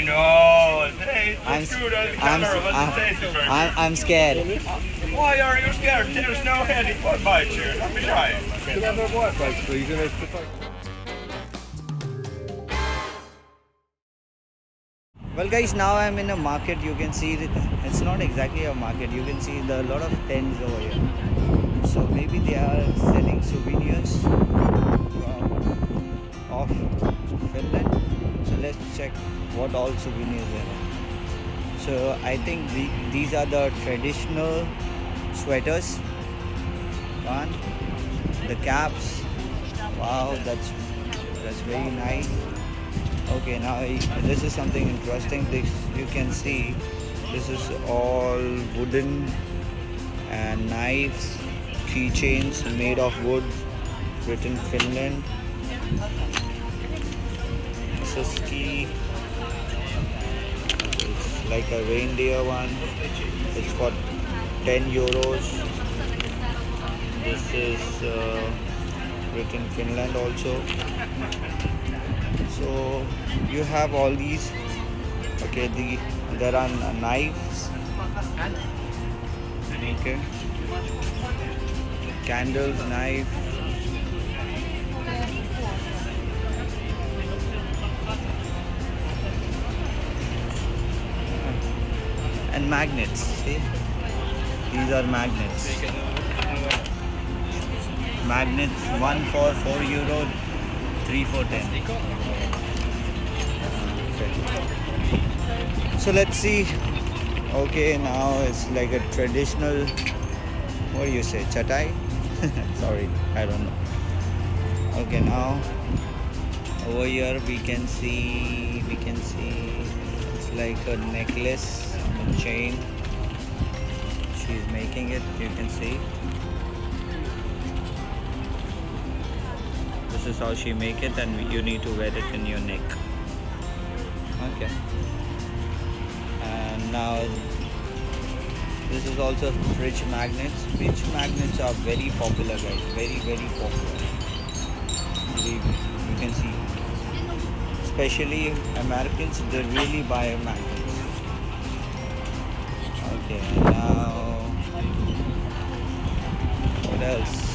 I know. Hey, I'm it's good on the I'm camera, but I'm, it tastes very I'm scared. Why are you scared? There's no head, it won't bite you. Don't be shy. Can I have a Wi-Fi, please? And Well guys, now I'm in a market. You can see that it's not exactly a market. You can see a lot of tents over here. So maybe they are selling souvenirs of Finland. So let's check what all souvenirs there are. So I think these are the traditional sweaters. One, the caps. Wow, that's very nice. Okay, now this is something interesting. This you can see. This is all wooden and knives, keychains made of wood, written Finland. This is ski. It's like a reindeer one. It's for 10 euros. This is written Finland also. So you have all these. Okay, there are knives. Okay, candles, knife, and magnets. See, these are magnets. Magnets, one for 4 euro, three for 10. So let's see. Okay, now it's like a traditional, what do you say, chatai? Sorry, I don't know. Okay, now over here we can see it's like a necklace, a chain. She's making it, you can see. This is how she make it, and you need to wear it in your neck. Okay. And now this is also fridge magnets. Fridge magnets are very popular, guys. Very popular. Believe me, you can see. Especially Americans, they really buy magnets. Okay, now what else?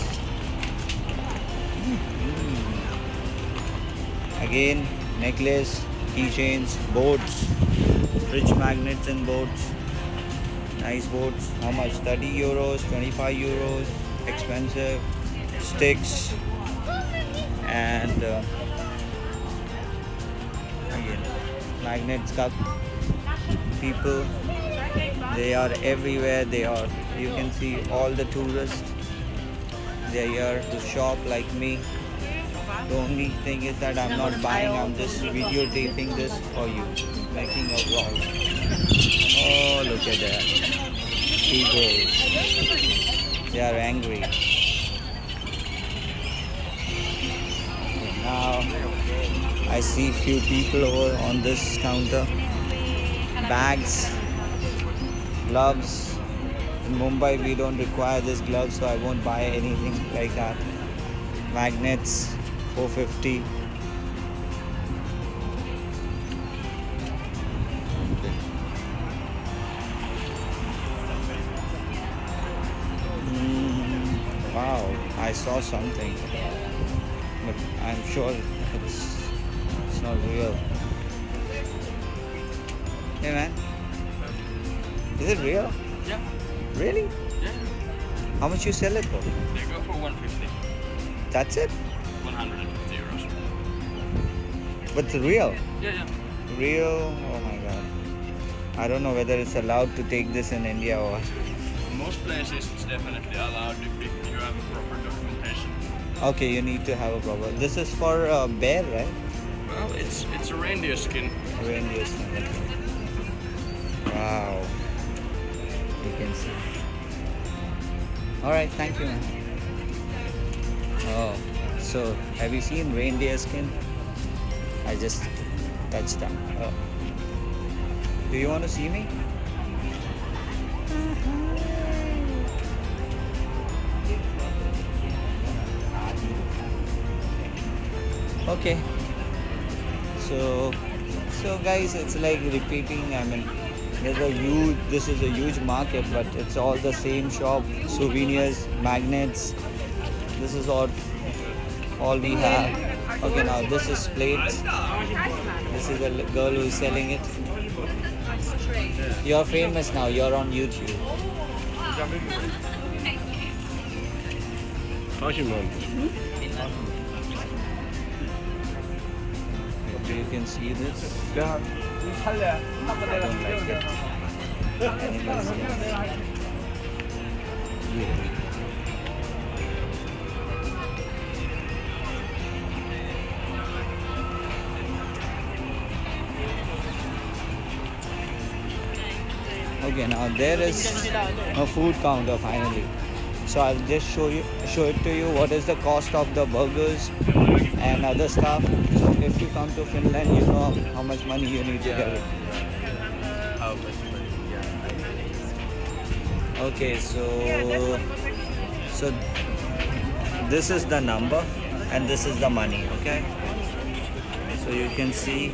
Again, necklace, keychains, boats, fridge magnets and boats. Nice boats. How much? 30 euros, 25 euros. Expensive. Sticks. And again, magnets, cup. People, they are everywhere. You can see all the tourists. They are here to shop like me. The only thing is that I'm not buying, I'm just videotaping this for you, making a vlog. Oh, look at that. Seagulls. They are angry. Okay, now I see few people over on this counter. Bags, gloves. In Mumbai we don't require this gloves, so I won't buy anything like that. Magnets. 450. Wow, I saw something, but I'm sure it's not real. Hey man, is it real? Yeah. Really? Yeah. How much you sell it for? They go for 150. That's it? 150 euros. But it's real? Yeah. Real? Oh my god. I don't know whether it's allowed to take this in India or... In most places it's definitely allowed if you have a proper documentation. Okay, you need to have a proper... This is for bear, right? Well, it's a reindeer skin. Reindeer skin. Okay. Wow. You can see. Alright, thank you man. Oh, so have you seen reindeer skin? I just touched them. Oh. Do you want to see me? Okay. So So guys, it's like repeating. I mean, this is a huge market, but it's all the same shop. Souvenirs, magnets. This is all we have. Okay, now this is plates. This is a girl who is selling it. You're famous now. You're on YouTube. Okay, you can see this. I don't like it. Animals, yes. Beautiful. Okay, now there is a food counter finally. So I'll just show it to you what is the cost of the burgers and other stuff. So if you come to Finland, you know how much money you need to get. How much money? Okay, so this is the number and this is the money. Okay, so you can see,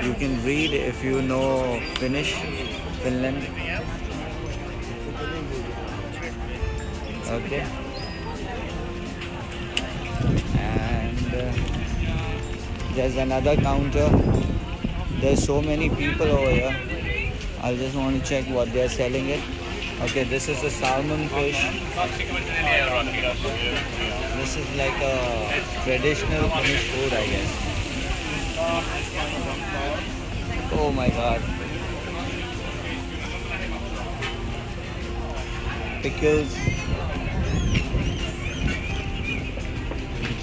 you can read if you know Finnish, Finland. Okay, and there's another counter. There's so many people over here. I just want to check what they're selling it. Okay, this is a salmon fish. This is like a traditional Finnish food, I guess. Oh my god. Pickles.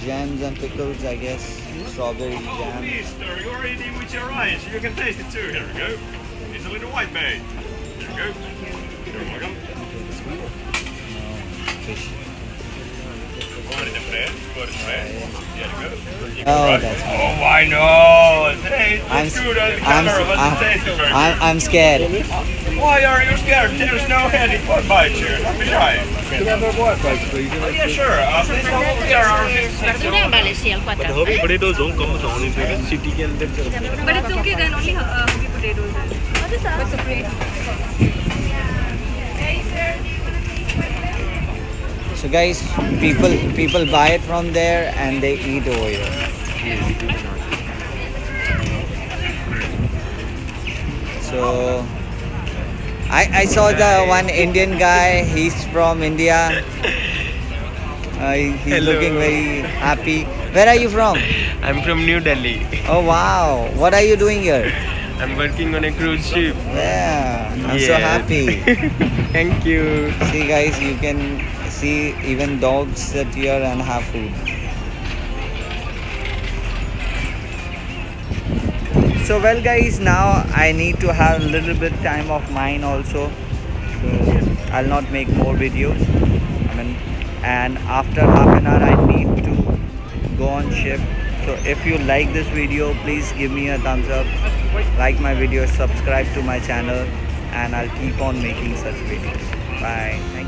Jams and pickles, I guess. Strawberry jam. Easter, you're eating with your eyes. You can taste it too. Here we go. It's a little white bait. Here we go. You're welcome. Fish. Over the bread. Go to the bread. Here we go. Oh, that's Oh, I know. Hey, I'm it's good on the camera, but it tastes very good. I'm scared. Why are you scared? There's no head. It won't bite you. Don't be shy. You can have a what? Like, so you can Oh, yeah, sure. Please come over here. Hobby potatoes don't come with only the city can live. But it's okay then, only hobby potatoes. But separate. So guys, people buy it from there and they eat over here. So I saw the one Indian guy. He's from India. He's Hello. looking very happy. Where are you from? I'm from New Delhi. Oh wow! What are you doing here? I'm working on a cruise ship. Yeah, I'm so Yes. happy. Thank you. See guys, you can see even dogs sit here and have food. So well guys, now I need to have a little bit time of mine also. So I'll not make more videos. And after half an hour I need to go on ship. So if you like this video, please give me a thumbs up, like my video, subscribe to my channel, and I'll keep on making such videos. Bye. Thank you.